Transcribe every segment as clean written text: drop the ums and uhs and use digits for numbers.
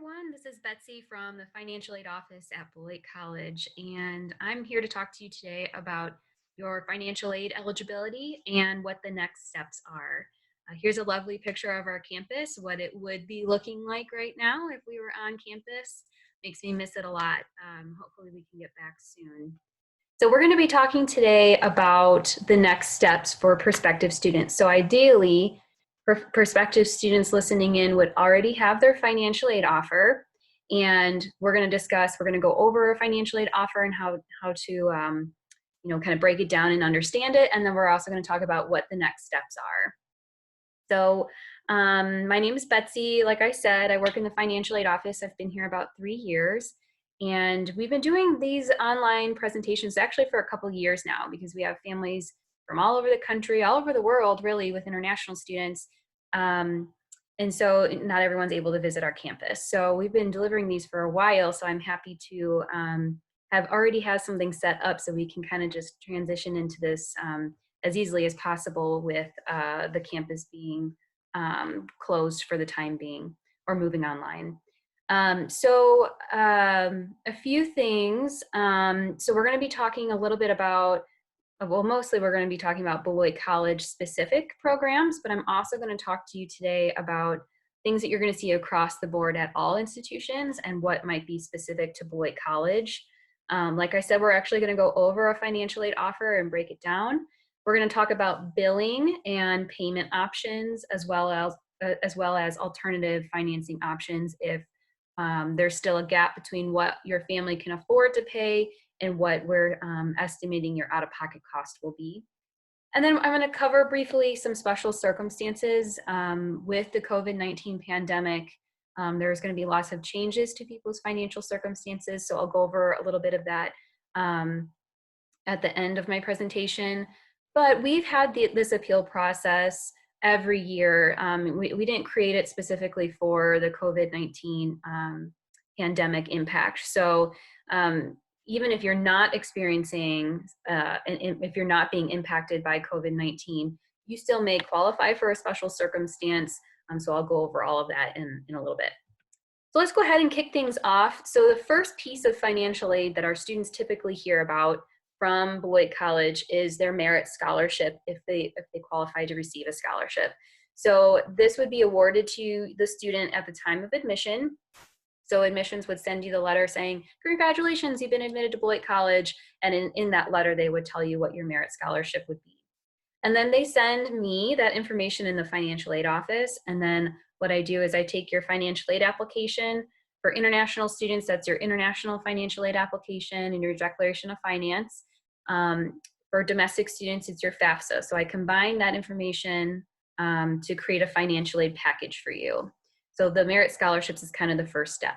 everyone. This is Betsy from the Financial Aid Office at Beloit College, and I'm here to talk to you today about your financial aid eligibility and what the next steps are. Here's a lovely picture of our campus, what it would be looking like right now if we were on campus. Makes me miss it a lot. Hopefully we can get back soon. So we're going to be talking today about the next steps for prospective students. So ideally, prospective students listening in would already have their financial aid offer, and we're going to go over a financial aid offer and how to kind of break it down and understand it, and then we're also going to talk about what the next steps are. So my name is Betsy. Like I said, I work in the financial aid office. I've been here about 3 years. And we've been doing these online presentations actually for a couple years now because we have families from all over the country, all over the world, really, with international students. And so not everyone's able to visit our campus. So we've been delivering these for a while. So I'm happy to have already have something set up so we can kind of just transition into this as easily as possible with the campus being closed for the time being or moving online. A few things. So we're going to be talking a little bit about, well, mostly we're going to be talking about Beloit College specific programs, but I'm also going to talk to you today about things that you're going to see across the board at all institutions and what might be specific to Beloit College. Like I said, we're actually going to go over a financial aid offer and break it down. We're going to talk about billing and payment options as well as alternative financing options if there's still a gap between what your family can afford to pay and what we're estimating your out-of-pocket cost will be. And then I'm going to cover briefly some special circumstances with the COVID-19 pandemic. There's going to be lots of changes to people's financial circumstances, so I'll go over a little bit of that at the end of my presentation. But we've had this appeal process every year. We didn't create it specifically for the COVID-19 pandemic impact. So even if you're not experiencing, if you're not being impacted by COVID-19, you still may qualify for a special circumstance. So I'll go over all of that in a little bit. So let's go ahead and kick things off. So the first piece of financial aid that our students typically hear about from Beloit College is their merit scholarship if they qualify to receive a scholarship. So this would be awarded to the student at the time of admission. So admissions would send you the letter saying, congratulations, you've been admitted to Beloit College. And in that letter, they would tell you what your merit scholarship would be. And then they send me that information in the financial aid office. And then what I do is I take your financial aid application. For international students, that's your international financial aid application and your declaration of finance. For domestic students, it's your FAFSA. So I combine that information to create a financial aid package for you. So the merit scholarships is kind of the first step.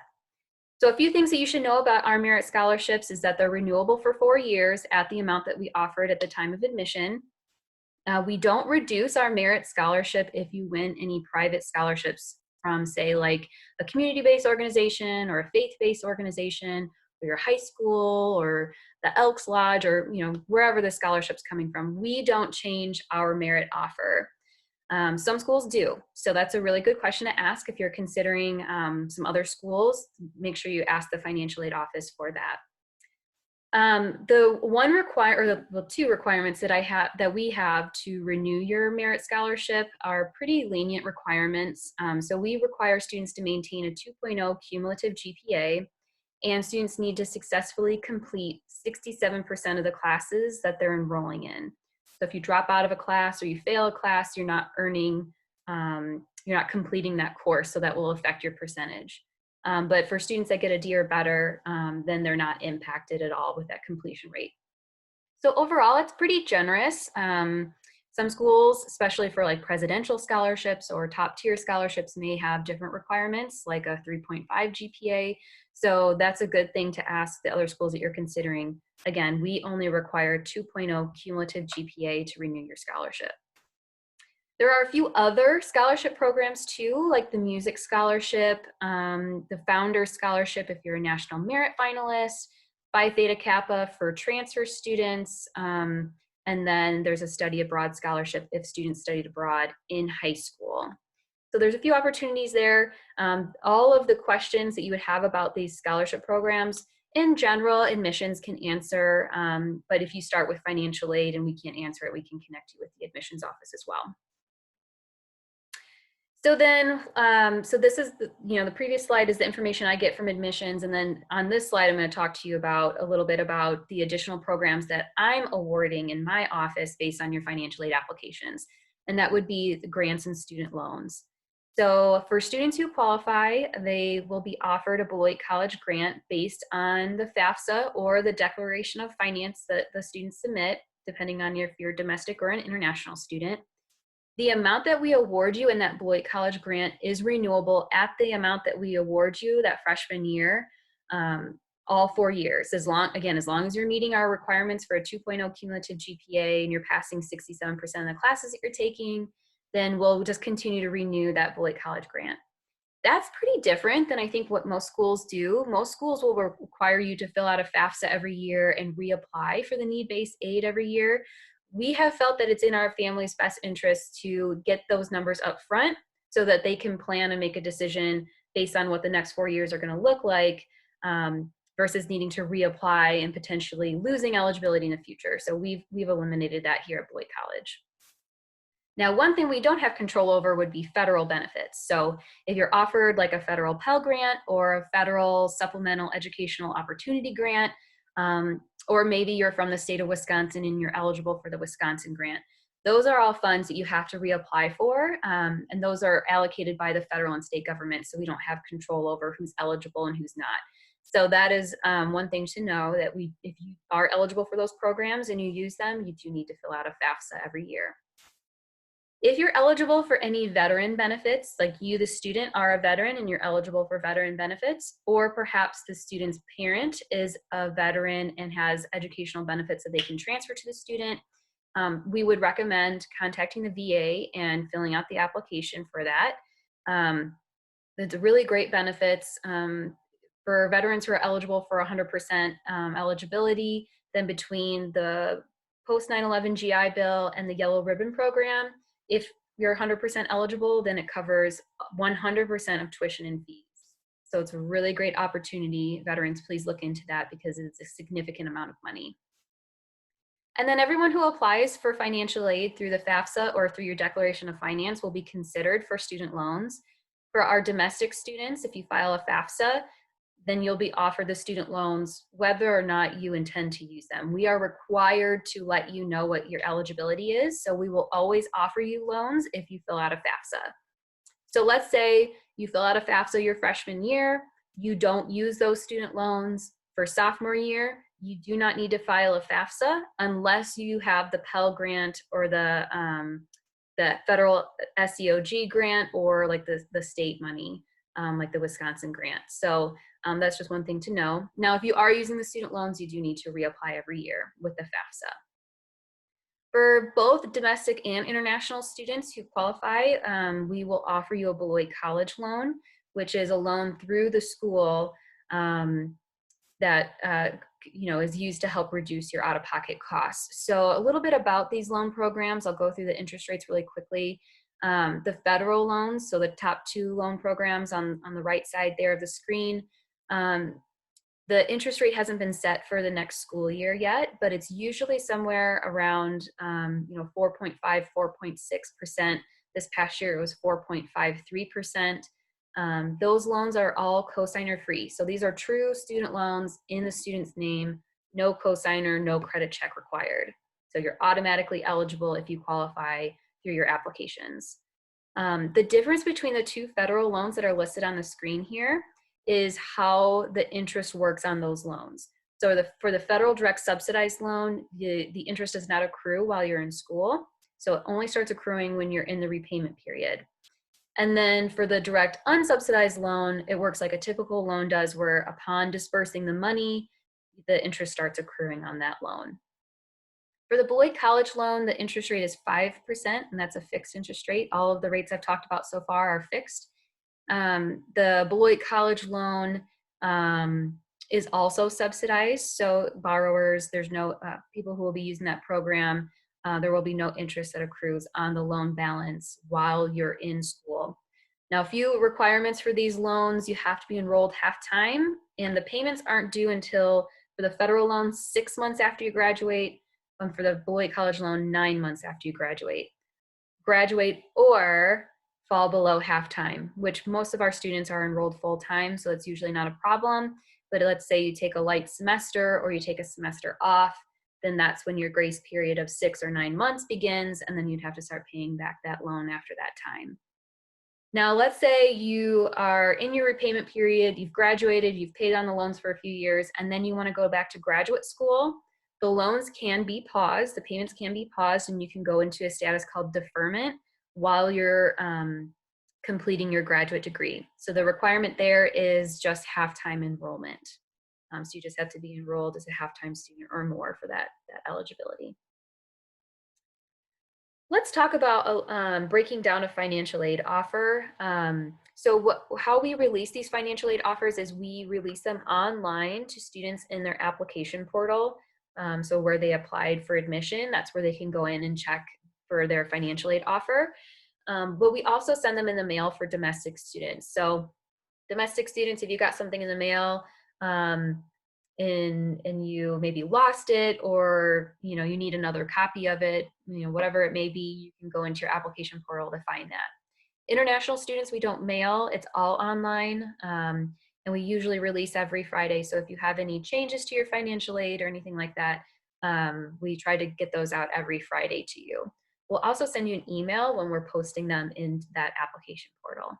So a few things that you should know about our merit scholarships is that they're renewable for 4 years at the amount that we offered at the time of admission. We don't reduce our merit scholarship if you win any private scholarships from, say, like a community-based organization or a faith-based organization, or your high school or the Elks Lodge, or wherever the scholarship's coming from. We don't change our merit offer. Some schools do. So that's a really good question to ask if you're considering some other schools. Make sure you ask the financial aid office for that. The two requirements that we have to renew your merit scholarship are pretty lenient requirements. So we require students to maintain a 2.0 cumulative GPA, and students need to successfully complete 67% of the classes that they're enrolling in. So if you drop out of a class or you fail a class, you're not completing that course, so that will affect your percentage. But for students that get a D or better, then they're not impacted at all with that completion rate. So overall, it's pretty generous. Some schools, especially for like presidential scholarships or top tier scholarships, may have different requirements, like a 3.5 GPA. So that's a good thing to ask the other schools that you're considering. Again, we only require 2.0 cumulative GPA to renew your scholarship. There are a few other scholarship programs too, like the Music Scholarship, the Founders Scholarship if you're a National Merit finalist, Phi Theta Kappa for transfer students, and then there's a Study Abroad Scholarship if students studied abroad in high school. So there's a few opportunities there. All of the questions that you would have about these scholarship programs, in general, admissions can answer, but if you start with financial aid and we can't answer it, we can connect you with the admissions office as well. So then, so this is, the previous slide is the information I get from admissions. And then on this slide, I'm going to talk to you about a little bit about the additional programs that I'm awarding in my office based on your financial aid applications. And that would be the grants and student loans. So for students who qualify, they will be offered a Beloit College grant based on the FAFSA or the Declaration of Finance that the students submit, depending on if you're domestic or an international student. The amount that we award you in that Beloit College grant is renewable at the amount that we award you that freshman year, all 4 years. As long as you're meeting our requirements for a 2.0 cumulative GPA and you're passing 67% of the classes that you're taking, then we'll just continue to renew that Beloit College grant. That's pretty different than I think what most schools do. Most schools will require you to fill out a FAFSA every year and reapply for the need-based aid every year. We have felt that it's in our family's best interest to get those numbers up front so that they can plan and make a decision based on what the next 4 years are going to look like, versus needing to reapply and potentially losing eligibility in the future. So we've eliminated that here at Beloit College. Now, one thing we don't have control over would be federal benefits. So if you're offered like a federal Pell Grant or a federal supplemental educational opportunity grant, or maybe you're from the state of Wisconsin and you're eligible for the Wisconsin grant, those are all funds that you have to reapply for, and those are allocated by the federal and state government, so we don't have control over who's eligible and who's not. So that is one thing to know, that if you are eligible for those programs and you use them, you do need to fill out a FAFSA every year. If you're eligible for any veteran benefits, like you, the student, are a veteran and you're eligible for veteran benefits, or perhaps the student's parent is a veteran and has educational benefits that they can transfer to the student, we would recommend contacting the VA and filling out the application for that. It's really great benefits for veterans who are eligible for 100% eligibility. Then between the post 9/11 GI Bill and the Yellow Ribbon Program, if you're 100% eligible, then it covers 100% of tuition and fees. So it's a really great opportunity. Veterans, please look into that because it's a significant amount of money. And then everyone who applies for financial aid through the FAFSA or through your Declaration of Finance will be considered for student loans. For our domestic students, if you file a FAFSA, then you'll be offered the student loans whether or not you intend to use them. We are required to let you know what your eligibility is, so we will always offer you loans if you fill out a FAFSA. So let's say you fill out a FAFSA your freshman year, you don't use those student loans for sophomore year, you do not need to file a FAFSA unless you have the Pell Grant or the federal SEOG grant, or like the state money, like the Wisconsin grant. So that's just one thing to know. Now, if you are using the student loans, you do need to reapply every year with the FAFSA. For both domestic and international students who qualify, we will offer you a Beloit College loan, which is a loan through the school that is used to help reduce your out-of-pocket costs. So a little bit about these loan programs. I'll go through the interest rates really quickly. The federal loans, so the top two loan programs on the right side there of the screen, the interest rate hasn't been set for the next school year yet, but it's usually somewhere around 4.5, 4.6%. This past year it was 4.53%. Those loans are all cosigner free. So these are true student loans in the student's name, no cosigner, no credit check required. So you're automatically eligible if you qualify through your applications. The difference between the two federal loans that are listed on the screen here is how the interest works on those loans. So for the federal direct subsidized loan, the interest does not accrue while you're in school. So it only starts accruing when you're in the repayment period. And then for the direct unsubsidized loan, it works like a typical loan does, where upon dispersing the money, the interest starts accruing on that loan. For the Beloit College loan, the interest rate is 5%, and that's a fixed interest rate. All of the rates I've talked about so far are fixed. The Beloit College loan is also subsidized. So borrowers, there's no people who will be using that program, there will be no interest that accrues on the loan balance while you're in school. Now, a few requirements for these loans: you have to be enrolled half-time, and the payments aren't due until, for the federal loan, 6 months after you graduate, and for the Beloit College loan, 9 months after you graduate. Graduate or fall below half-time, which most of our students are enrolled full-time, so it's usually not a problem. But let's say you take a light semester or you take a semester off, then that's when your grace period of 6 or 9 months begins, and then you'd have to start paying back that loan after that time. Now, let's say you are in your repayment period, you've graduated, you've paid on the loans for a few years, and then you want to go back to graduate school. The loans can be paused, the payments can be paused, and you can go into a status called deferment while you're completing your graduate degree. So the requirement there is just half-time enrollment. So you just have to be enrolled as a half-time student or more for that eligibility. Let's talk about breaking down a financial aid offer. How we release these financial aid offers is we release them online to students in their application portal. So where they applied for admission, that's where they can go in and check for their financial aid offer. But we also send them in the mail for domestic students. So domestic students, if you got something in the mail, and you maybe lost it, or you need another copy of it, whatever it may be, you can go into your application portal to find that. International students, we don't mail, it's all online, and we usually release every Friday. So if you have any changes to your financial aid or anything like that, we try to get those out every Friday to you. We'll also send you an email when we're posting them in that application portal.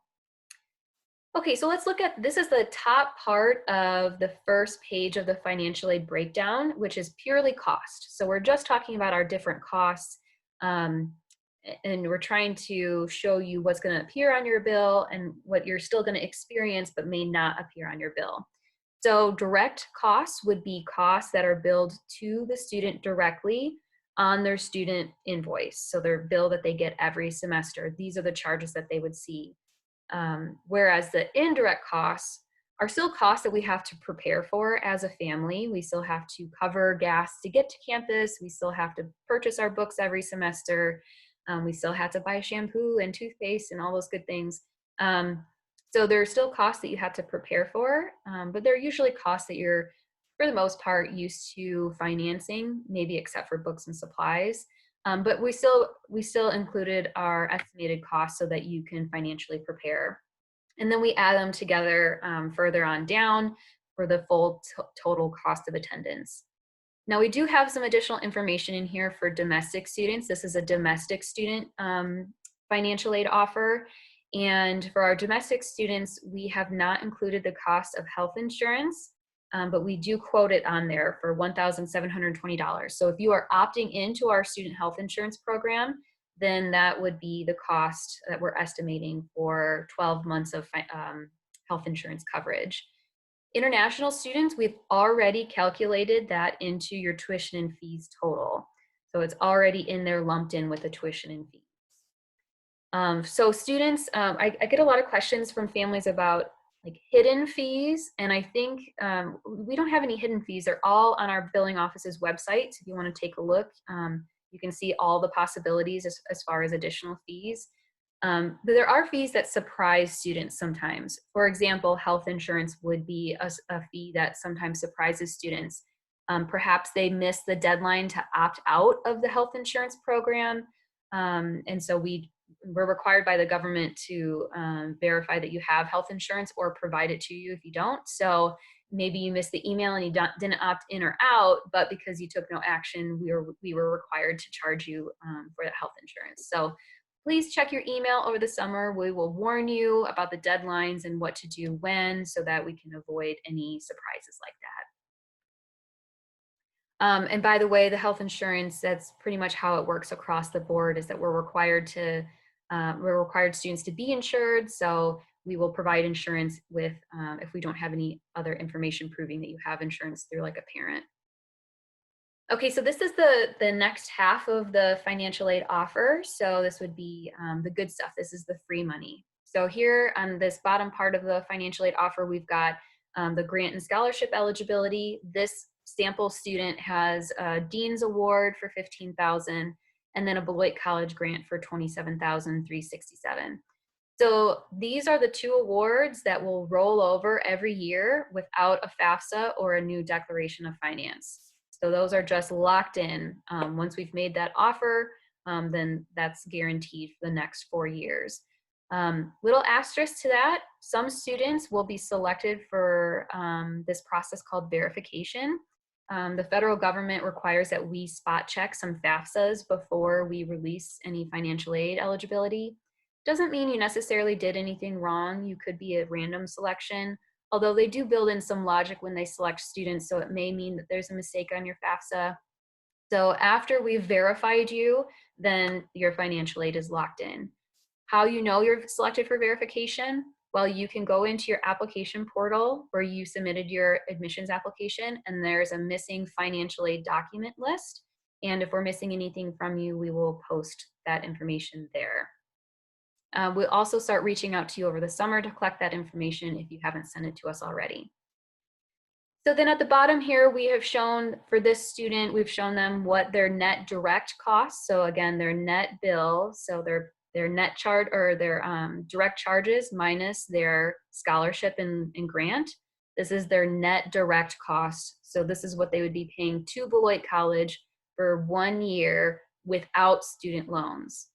Okay, so let's look at, this is the top part of the first page of the financial aid breakdown, which is purely cost. So we're just talking about our different costs, and we're trying to show you what's going to appear on your bill and what you're still going to experience but may not appear on your bill. So direct costs would be costs that are billed to the student directly on their student invoice. So their bill that they get every semester. These are the charges that they would see. Whereas the indirect costs are still costs that we have to prepare for as a family. We still have to cover gas to get to campus. We still have to purchase our books every semester. We still have to buy shampoo and toothpaste and all those good things. So there are still costs that you have to prepare for, but they're usually costs that you're, for the most part, used to financing, maybe except for books and supplies. But we still included our estimated costs so that you can financially prepare. And then we add them together further on down for the full total cost of attendance. Now, we do have some additional information in here for domestic students. This is a domestic student financial aid offer. And for our domestic students, we have not included the cost of health insurance, but we do quote it on there for $1,720. So if you are opting into our student health insurance program, then that would be the cost that we're estimating for 12 months of health insurance coverage. International students, we've already calculated that into your tuition and fees total. So it's already in there lumped in with the tuition and fees. So students, I get a lot of questions from families about like hidden fees, and I think we don't have any hidden fees. They're all on our billing office's website. So if you want to take a look, you can see all the possibilities as far as additional fees. But there are fees that surprise students sometimes. For example, health insurance would be a fee that sometimes surprises students. Perhaps they miss the deadline to opt out of the health insurance program, and so we're required by the government to verify that you have health insurance or provide it to you if you don't. So maybe you missed the email and you didn't opt in or out, but because you took no action, we were required to charge you for that health insurance. So please check your email over the summer. We will warn you about the deadlines and what to do when, so that we can avoid any surprises like that. And by the way, the health insurance, that's pretty much how it works across the board, is that we're required students to be insured. So we will provide insurance with, if we don't have any other information proving that you have insurance through like a parent. Okay, so this is the next half of the financial aid offer. So this would be the good stuff. This is the free money. So here on this bottom part of the financial aid offer, we've got the grant and scholarship eligibility. This sample student has a Dean's Award for $15,000, and then a Beloit College grant for $27,367. So these are the two awards that will roll over every year without a FAFSA or a new declaration of finance. So those are just locked in. Once we've made that offer, then that's guaranteed for the next 4 years. Little asterisk to that, some students will be selected for this process called verification. The federal government requires that we spot check some FAFSAs before we release any financial aid eligibility. Doesn't mean you necessarily did anything wrong. You could be a random selection, although they do build in some logic when they select students, so it may mean that there's a mistake on your FAFSA. So after we've verified you, then your financial aid is locked in. How you know you're selected for verification? Well, you can go into your application portal where you submitted your admissions application, and there's a missing financial aid document list. And if we're missing anything from you, we will post that information there. We'll also start reaching out to you over the summer to collect that information if you haven't sent it to us already. So then at the bottom here, we have shown for this student, we've shown them what their net direct costs. So again, their net bill, so their net charge or their direct charges minus their scholarship and grant. This is their net direct cost. So this is what they would be paying to Beloit College for 1 year without student loans.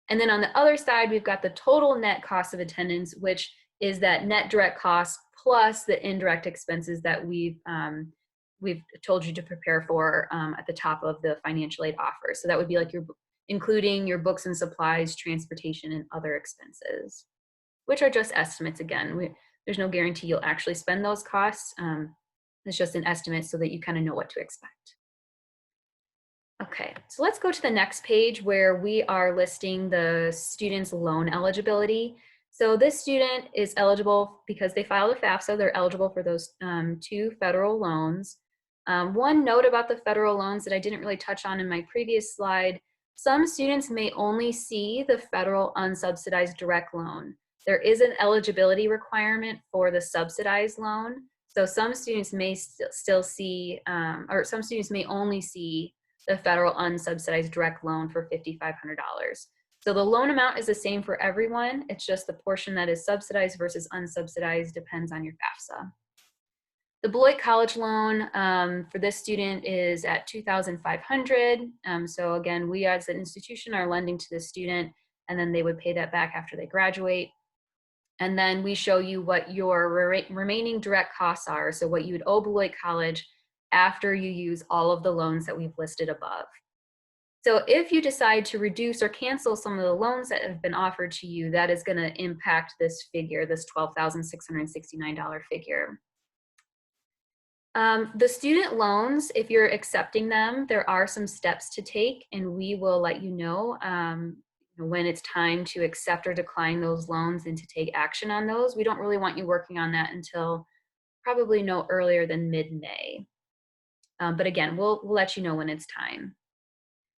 And then on the other side, we've got the total net cost of attendance, which is that net direct cost plus the indirect expenses that we've told you to prepare for at the top of the financial aid offer. So that would be like including your books and supplies, transportation, and other expenses, which are just estimates again. There's no guarantee you'll actually spend those costs. It's just an estimate so that you kind of know what to expect. Okay, so let's go to the next page where we are listing the student's loan eligibility. So this student is eligible because they filed a FAFSA, they're eligible for those 2 federal loans. One note about the federal loans that I didn't really touch on in my previous slide, some students may only see the federal unsubsidized direct loan. There is an eligibility requirement for the subsidized loan. So some students may still see, or some students may only see the federal unsubsidized direct loan for $5,500. So the loan amount is the same for everyone. It's just the portion that is subsidized versus unsubsidized depends on your FAFSA. The Beloit College loan for this student is at $2,500. So again, we as an institution are lending to the student, and then they would pay that back after they graduate. And then we show you what your remaining direct costs are. So what you would owe Beloit College after you use all of the loans that we've listed above. So if you decide to reduce or cancel some of the loans that have been offered to you, that is going to impact this figure, this $12,669 figure. The student loans, if you're accepting them, there are some steps to take, and we will let you know when it's time to accept or decline those loans and to take action on those. We don't really want you working on that until probably no earlier than mid-May. But again, we'll let you know when it's time.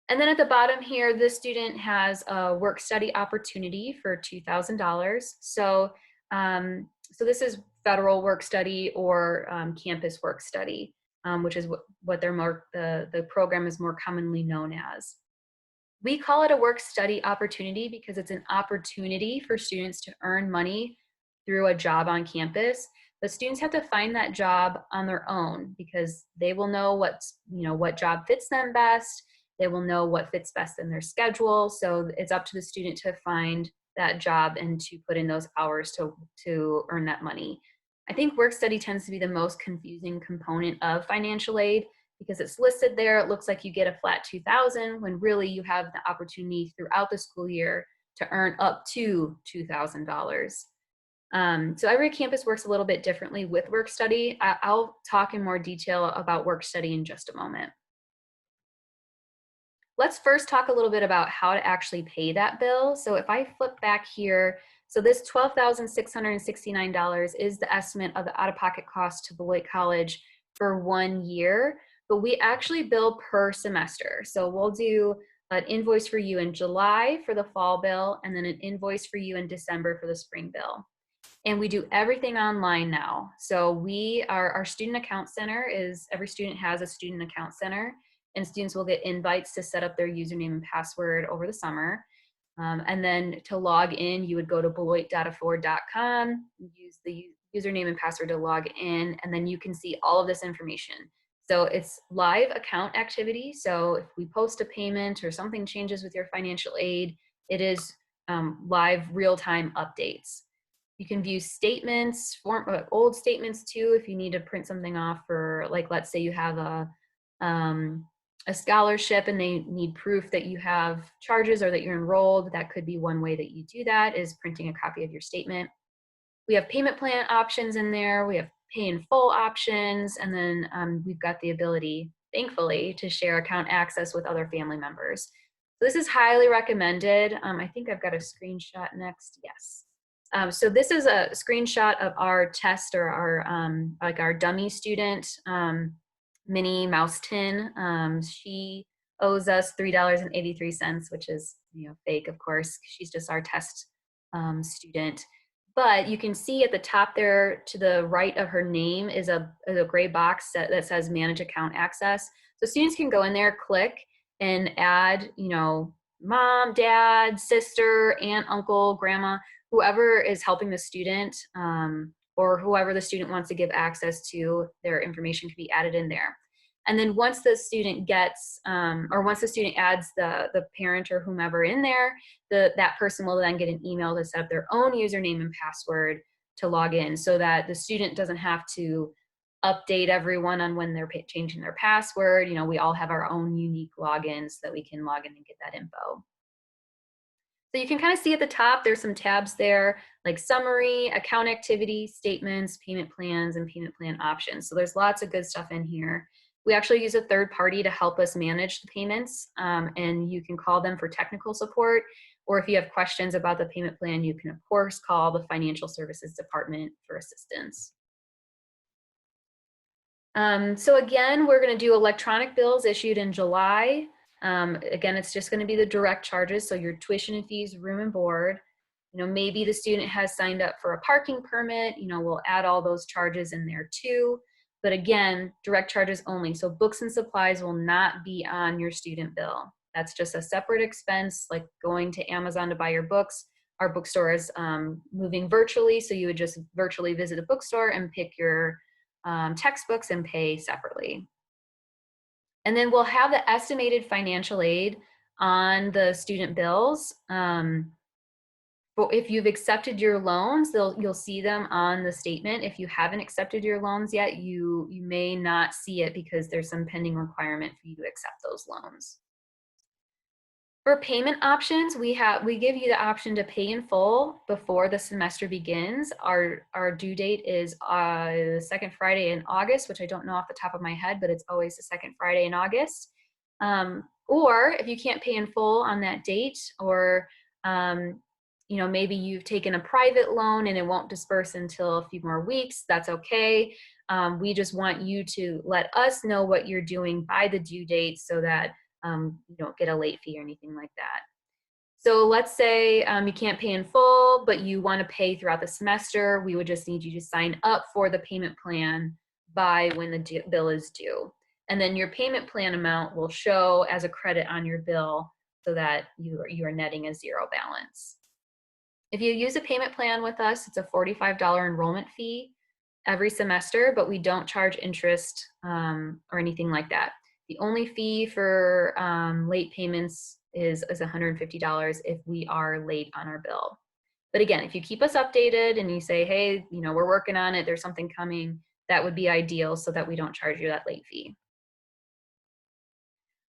And then at the bottom here, this student has a work study opportunity for $2,000. So this is federal work study or campus work study, which is what the program is more commonly known as. We call it a work study opportunity because it's an opportunity for students to earn money through a job on campus. But students have to find that job on their own because they will know what job fits them best. They will know what fits best in their schedule. So it's up to the student to find that job and to put in those hours to earn that money. I think work study tends to be the most confusing component of financial aid because it's listed there. It looks like you get a flat $2,000 when really you have the opportunity throughout the school year to earn up to $2,000. So every campus works a little bit differently with work study. I'll talk in more detail about work study in just a moment. Let's first talk a little bit about how to actually pay that bill. So if I flip back here, so this $12,669 is the estimate of the out-of-pocket cost to Beloit College for 1 year, but we actually bill per semester. So we'll do an invoice for you in July for the fall bill, and then an invoice for you in December for the spring bill. And we do everything online now. So our student account center every student has a student account center, and students will get invites to set up their username and password over the summer. And then to log in, you would go to beloit.afford.com, use the username and password to log in, and then you can see all of this information. So it's live account activity. So if we post a payment or something changes with your financial aid, it is live real-time updates. You can view statements, old statements too, if you need to print something off for, like, let's say you have a scholarship and they need proof that you have charges or that you're enrolled. That could be one way that you do that, is printing a copy of your statement. We have payment plan options in there. We have pay in full options. And then we've got the ability, thankfully, to share account access with other family members. So this is highly recommended. I think I've got a screenshot next. Yes. So this is a screenshot of our test, or our like our dummy student, Minnie Mouse Tin. She owes us $3.83, which is, fake, of course. She's just our test student. But you can see at the top there to the right of her name is a gray box that says Manage Account Access. So students can go in there, click, and add, mom, dad, sister, aunt, uncle, grandma, whoever is helping the student, or whoever the student wants to give access to, their information can be added in there. And then once the student gets, or once the student adds the parent or whomever in there, that person will then get an email to set up their own username and password to log in, so that the student doesn't have to update everyone on when they're changing their password. We all have our own unique logins so that we can log in and get that info. So you can kind of see at the top, there's some tabs there, like summary, account activity, statements, payment plans, and payment plan options. So there's lots of good stuff in here. We actually use a third party to help us manage the payments, and you can call them for technical support, or if you have questions about the payment plan, you can of course call the financial services department for assistance. So again, we're going to do electronic bills issued in July. Again, it's just going to be the direct charges, so your tuition and fees, room and board. Maybe the student has signed up for a parking permit, we'll add all those charges in there too. But again, direct charges only. So books and supplies will not be on your student bill. That's just a separate expense, like going to Amazon to buy your books. Our bookstore is moving virtually, so you would just virtually visit a bookstore and pick your textbooks and pay separately. And then we'll have the estimated financial aid on the student bills. But if you've accepted your loans, you'll see them on the statement. If you haven't accepted your loans yet, you may not see it because there's some pending requirement for you to accept those loans. For payment options, we give you the option to pay in full before the semester begins. Our due date is the second Friday in August, which I don't know off the top of my head, but it's always the second Friday in August. Or if you can't pay in full on that date, or maybe you've taken a private loan and it won't disperse until a few more weeks, that's okay. We just want you to let us know what you're doing by the due date, so that you don't get a late fee or anything like that. So let's say you can't pay in full, but you want to pay throughout the semester. We would just need you to sign up for the payment plan by when the bill is due. And then your payment plan amount will show as a credit on your bill, so that you are netting a zero balance. If you use a payment plan with us, it's a $45 enrollment fee every semester, but we don't charge interest or anything like that. The only fee for late payments is $150 if we are late on our bill. But again, if you keep us updated and you say, hey, we're working on it, there's something coming, that would be ideal, so that we don't charge you that late fee.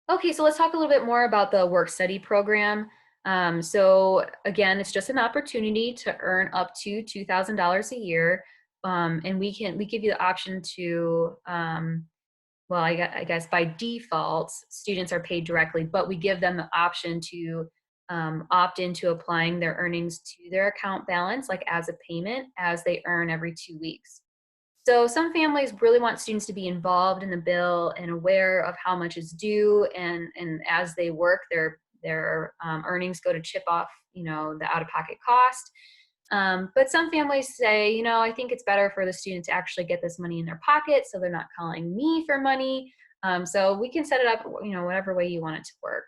Okay, so let's talk a little bit more about the work study program. So again, it's just an opportunity to earn up to $2,000 a year. And we give you the option to, well, I guess by default, students are paid directly, but we give them the option to opt into applying their earnings to their account balance, like as a payment, as they earn every 2 weeks. So some families really want students to be involved in the bill and aware of how much is due, and as they work, their earnings go to chip off, the out-of-pocket cost. But some families say, I think it's better for the student to actually get this money in their pocket, so they're not calling me for money. So we can set it up, whatever way you want it to work.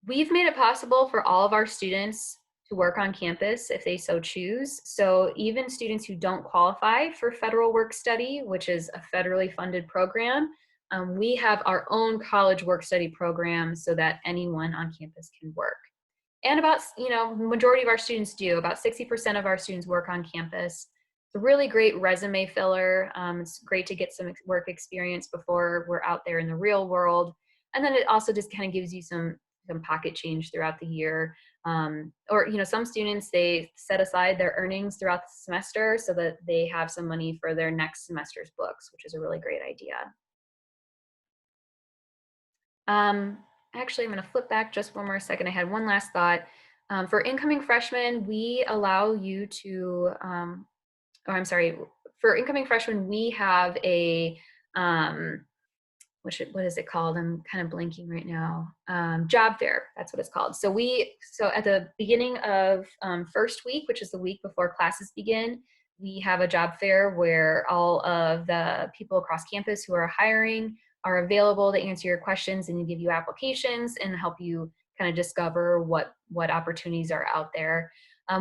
We've made it possible for all of our students to work on campus if they so choose. So even students who don't qualify for federal work study, which is a federally funded program, we have our own college work study program so that anyone on campus can work. And about, majority of our students do. About 60% of our students work on campus. It's a really great resume filler. It's great to get some work experience before we're out there in the real world. And then it also just kind of gives you some pocket change throughout the year. Or, some students, they set aside their earnings throughout the semester so that they have some money for their next semester's books, which is a really great idea. Actually, I'm going to flip back just one more second. I had one last thought. For incoming freshmen, we allow you to, I'm sorry, for incoming freshmen, we have a, what is it called? I'm kind of blanking right now. Job fair, that's what it's called. So at the beginning of first week, which is the week before classes begin, we have a job fair where all of the people across campus who are hiring are available to answer your questions and give you applications and help you kind of discover what opportunities are out there.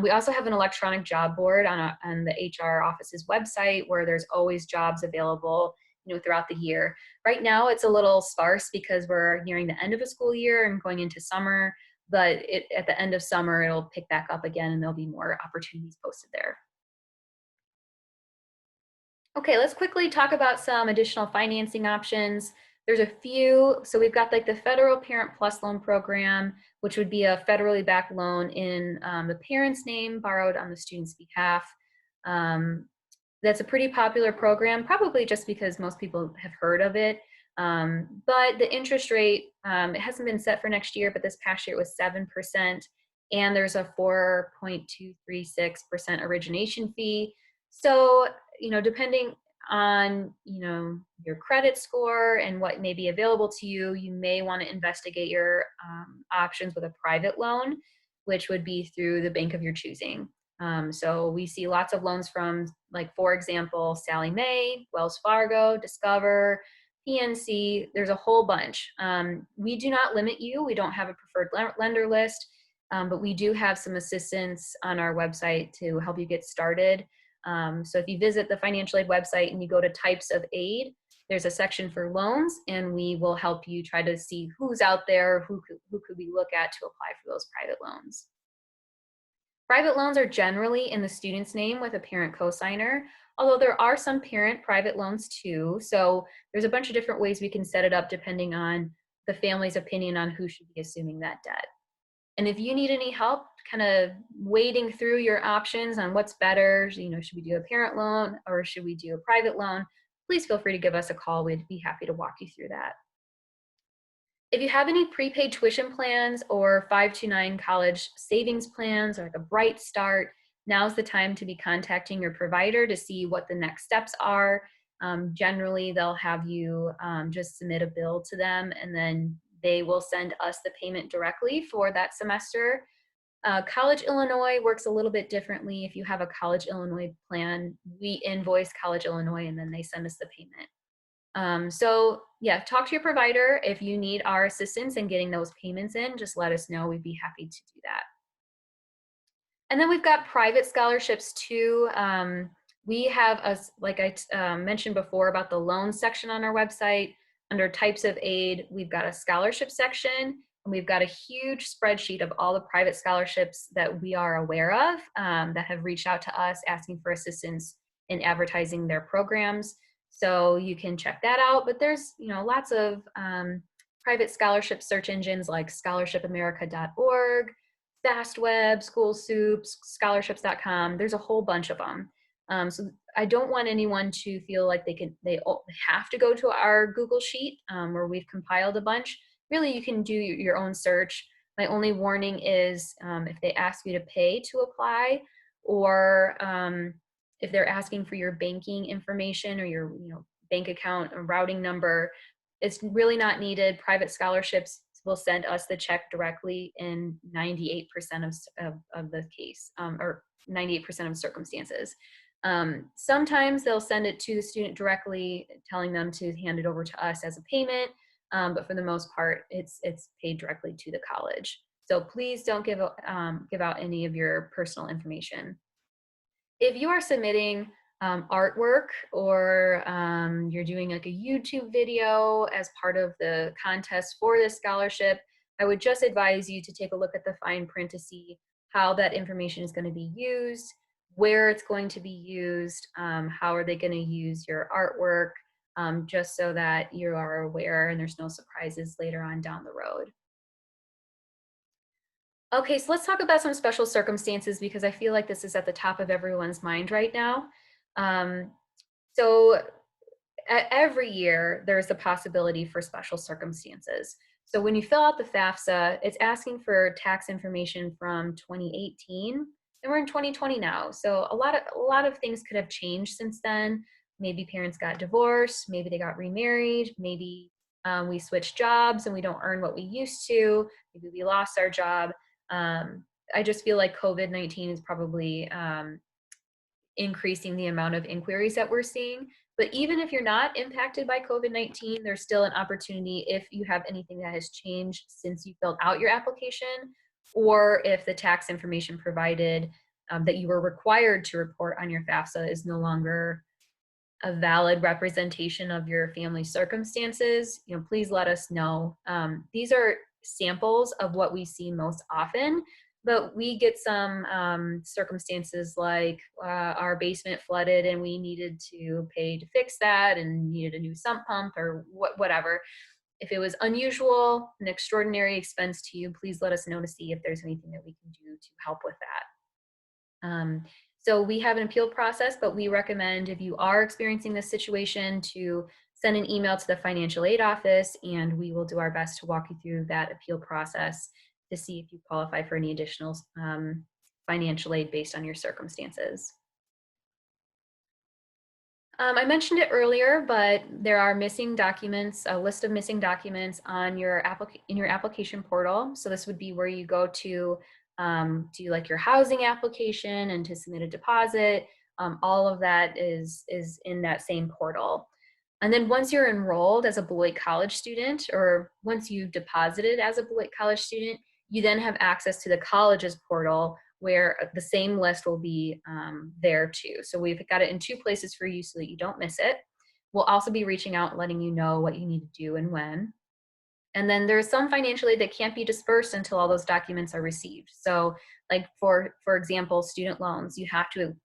We also have an electronic job board on the HR office's website where there's always jobs available, throughout the year. Right now it's a little sparse because we're nearing the end of a school year and going into summer, but at the end of summer it'll pick back up again and there'll be more opportunities posted there. Okay, let's quickly talk about some additional financing options. There's a few. So we've got like the Federal Parent Plus Loan Program, which would be a federally backed loan in the parent's name borrowed on the student's behalf. That's a pretty popular program, probably just because most people have heard of it. But the interest rate, it hasn't been set for next year, but this past year it was 7%. And there's a 4.236% origination fee. So, depending on, your credit score and what may be available to you, you may want to investigate your options with a private loan, which would be through the bank of your choosing. So we see lots of loans from, like, for example, Sallie Mae, Wells Fargo, Discover, PNC. There's a whole bunch. We do not limit you. We don't have a preferred lender list, but we do have some assistance on our website to help you get started. So if you visit the financial aid website and you go to types of aid, there's a section for loans, and we will help you try to see who's out there, who could we look at to apply for those private loans. Private loans are generally in the student's name with a parent cosigner, although there are some parent private loans too. So there's a bunch of different ways we can set it up depending on the family's opinion on who should be assuming that debt. And if you need any help kind of wading through your options on what's better, should we do a parent loan or should we do a private loan, please feel free to give us a call. We'd be happy to walk you through that. If you have any prepaid tuition plans or 529 college savings plans or like a Bright Start, now's the time to be contacting your provider to see what the next steps are. Generally, they'll have you just submit a bill to them, and then they will send us the payment directly for that semester. College Illinois works a little bit differently. If you have a College Illinois plan, we invoice College Illinois and then they send us the payment. So yeah, talk to your provider. If you need our assistance in getting those payments in, just let us know. We'd be happy to do that. And then we've got private scholarships too. We have, like I mentioned before about the loan section on our website, under types of aid, we've got a scholarship section, and we've got a huge spreadsheet of all the private scholarships that we are aware of that have reached out to us asking for assistance in advertising their programs. So you can check that out, but there's lots of private scholarship search engines like scholarshipamerica.org, FastWeb, SchoolSoup, scholarships.com. There's a whole bunch of them. So I don't want anyone to feel like they have to go to our Google sheet where we've compiled a bunch. Really, you can do your own search. My only warning is if they ask you to pay to apply, or if they're asking for your banking information or your bank account or routing number, it's really not needed. Private scholarships will send us the check directly in 98% of the case, or 98% of circumstances. Sometimes they'll send it to the student directly, telling them to hand it over to us as a payment. but for the most part, it's paid directly to the college. So please don't give out any of your personal information. If you are submitting artwork, or you're doing like a YouTube video as part of the contest for this scholarship, I would just advise you to take a look at the fine print to see how that information is going to be used, where it's going to be used, how are they going to use your artwork, just so that you are aware and there's no surprises later on down the road. Okay, so let's talk about some special circumstances, because I feel like this is at the top of everyone's mind right now. Um, so every year there's the possibility for special circumstances. So when you fill out the FAFSA, it's asking for tax information from 2018, and we're in 2020 now. So a lot of things could have changed since then. Maybe parents got divorced, maybe they got remarried, maybe we switched jobs and we don't earn what we used to, maybe we lost our job. Um, I just feel like COVID-19 is probably increasing the amount of inquiries that we're seeing. But even if you're not impacted by COVID-19, there's still an opportunity if you have anything that has changed since you filled out your application, or if the tax information provided that you were required to report on your FAFSA is no longer a valid representation of your family circumstances, please let us know. These are samples of what we see most often, but we get some circumstances like our basement flooded and we needed to pay to fix that and needed a new sump pump, or whatever. If it was unusual, an extraordinary expense to you, please let us know to see if there's anything that we can do to help with that. So we have an appeal process, but we recommend, if you are experiencing this situation, to send an email to the financial aid office, and we will do our best to walk you through that appeal process to see if you qualify for any additional financial aid based on your circumstances. I mentioned it earlier, but there are missing documents, a list of missing documents on your in your application portal. So this would be where you go to do like your housing application and to submit a deposit. All of that is in that same portal. And then once you're enrolled as a Beloit College student, or once you've deposited as a Beloit College student, you then have access to the college's portal, where the same list will be there too. So we've got it in two places for you so that you don't miss it. We'll also be reaching out and letting you know what you need to do and when. And then there's some financial aid that can't be dispersed until all those documents are received. So like for example, student loans, you have to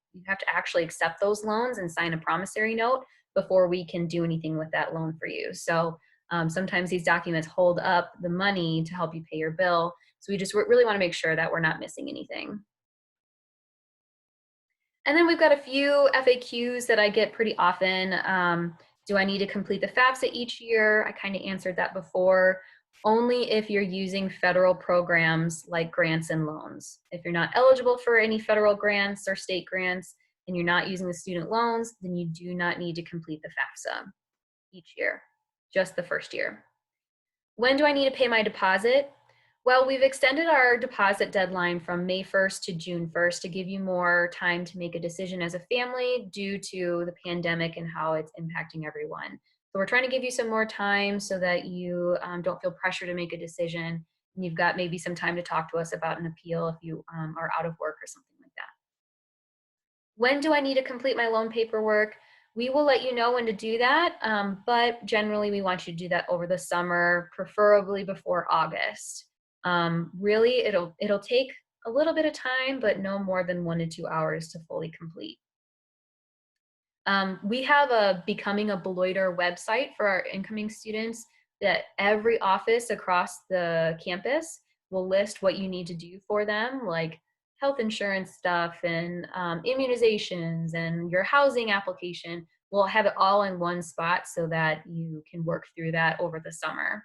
actually accept those loans and sign a promissory note before we can do anything with that loan for you. So sometimes these documents hold up the money to help you pay your bill. So we just really want to make sure that we're not missing anything. And then we've got a few FAQs that I get pretty often. Do I need to complete the FAFSA each year? I kind of answered that before. Only if you're using federal programs like grants and loans. If you're not eligible for any federal grants or state grants, and you're not using the student loans, then you do not need to complete the FAFSA each year, just the first year. When do I need to pay my deposit? Well, we've extended our deposit deadline from May 1st to June 1st to give you more time to make a decision as a family due to the pandemic and how it's impacting everyone. So we're trying to give you some more time so that you don't feel pressure to make a decision, and you've got maybe some time to talk to us about an appeal if you are out of work or something like that. When do I need to complete my loan paperwork? We will let you know when to do that, but generally we want you to do that over the summer, preferably before August. Really, it'll take a little bit of time, but no more than 1 to 2 hours to fully complete. We have a Becoming a Beloiter website for our incoming students that every office across the campus will list what you need to do for them, like health insurance stuff and immunizations and your housing application. We'll have it all in one spot so that you can work through that over the summer.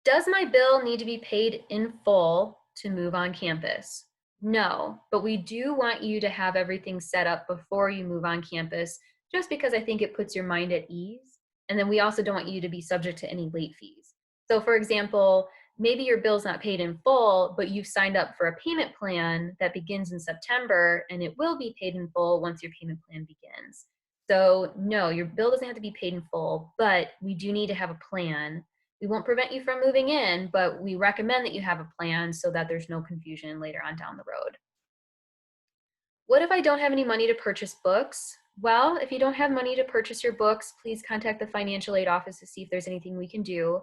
Does my bill need to be paid in full to move on campus? No, but we do want you to have everything set up before you move on campus, just because I think it puts your mind at ease. And then we also don't want you to be subject to any late fees. So for example, maybe your bill's not paid in full, but you've signed up for a payment plan that begins in September, and it will be paid in full once your payment plan begins. So no, your bill doesn't have to be paid in full, but we do need to have a plan. We won't prevent you from moving in, but we recommend that you have a plan so that there's no confusion later on down the road. What if I don't have any money to purchase books? Well, if you don't have money to purchase your books, please contact the financial aid office to see if there's anything we can do.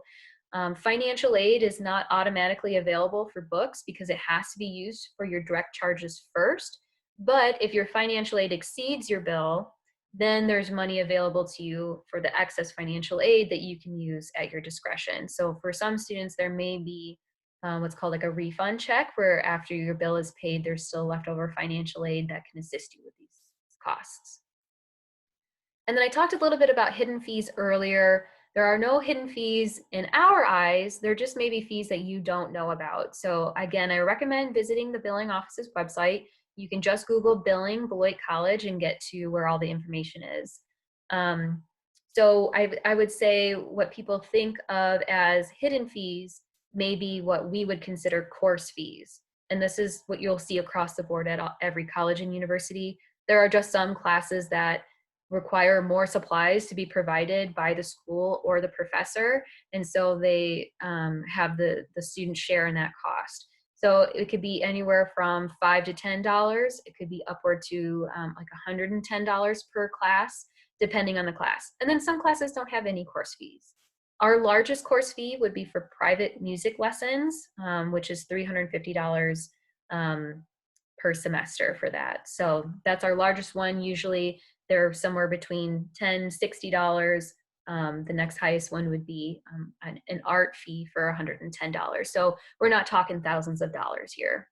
Financial aid is not automatically available for books because it has to be used for your direct charges first. But if your financial aid exceeds your bill, then there's money available to you for the excess financial aid that you can use at your discretion. So for some students, there may be what's called like a refund check, where after your bill is paid, there's still leftover financial aid that can assist you with these costs. And then I talked a little bit about hidden fees earlier. There are no hidden fees in our eyes. They're just maybe fees that you don't know about. So again, I recommend visiting the billing office's website. You can just Google billing Beloit College and get to where all the information is. Um, so I would say what people think of as hidden fees may be what we would consider course fees. And this is what you'll see across the board at every college and university. There are just some classes that require more supplies to be provided by the school or the professor, and so they have the student share in that cost. So it could be anywhere from $5 to $10. It could be upward to like $110 per class, depending on the class. And then some classes don't have any course fees. Our largest course fee would be for private music lessons, which is $350 per semester for that. So that's our largest one. Usually they're somewhere between $10, $60. The next highest one would be an art fee for $110. So we're not talking thousands of dollars here.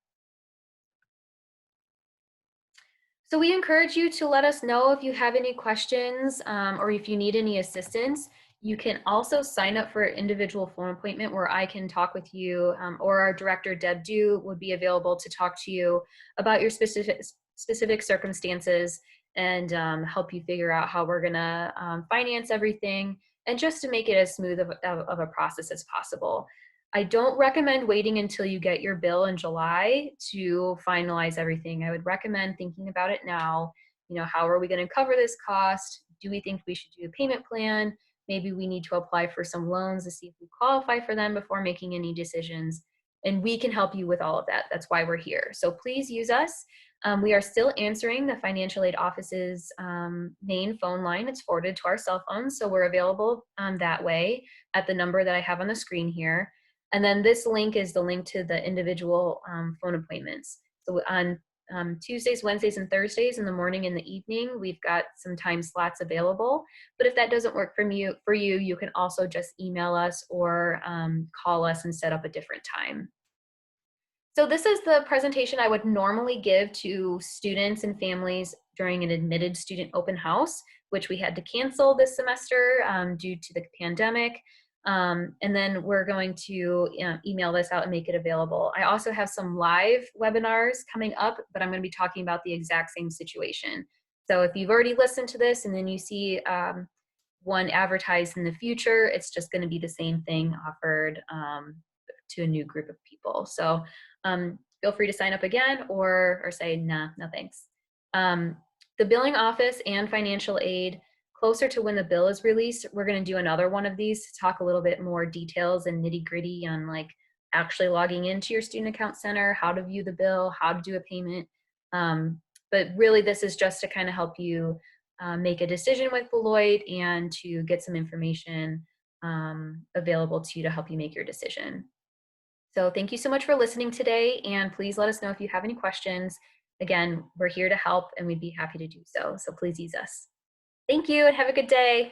So we encourage you to let us know if you have any questions or if you need any assistance. You can also sign up for an individual phone appointment where I can talk with you, or our director, Deb Dew, would be available to talk to you about your specific circumstances and help you figure out how we're gonna finance everything, and just to make it as smooth of a process as possible. I don't recommend waiting until you get your bill in July to finalize everything. I would recommend thinking about it now. You know, how are we going to cover this cost? Do we think we should do a payment plan? Maybe we need to apply for some loans to see if we qualify for them before making any decisions. And we can help you with all of that. That's why we're here. So please use us. We are still answering the financial aid office's main phone line. It's forwarded to our cell phones, so we're available that way at the number that I have on the screen here. And then this link is the link to the individual phone appointments. So on Tuesdays, Wednesdays, and Thursdays in the morning and the evening, we've got some time slots available. But if that doesn't work for you, you can also just email us or call us and set up a different time. So this is the presentation I would normally give to students and families during an admitted student open house, which we had to cancel this semester due to the pandemic. And then we're going to email this out and make it available. I also have some live webinars coming up, but I'm going to be talking about the exact same situation. So if you've already listened to this and then you see one advertised in the future, it's just going to be the same thing offered to a new group of people. So feel free to sign up again or say, nah, no thanks. The billing office and financial aid, closer to when the bill is released, we're going to do another one of these to talk a little bit more details and nitty gritty on like actually logging into your student account center, how to view the bill, how to do a payment. But really this is just to kind of help you make a decision with Beloit and to get some information available to you to help you make your decision. So thank you so much for listening today, and please let us know if you have any questions. Again, we're here to help and we'd be happy to do so. So please use us. Thank you and have a good day.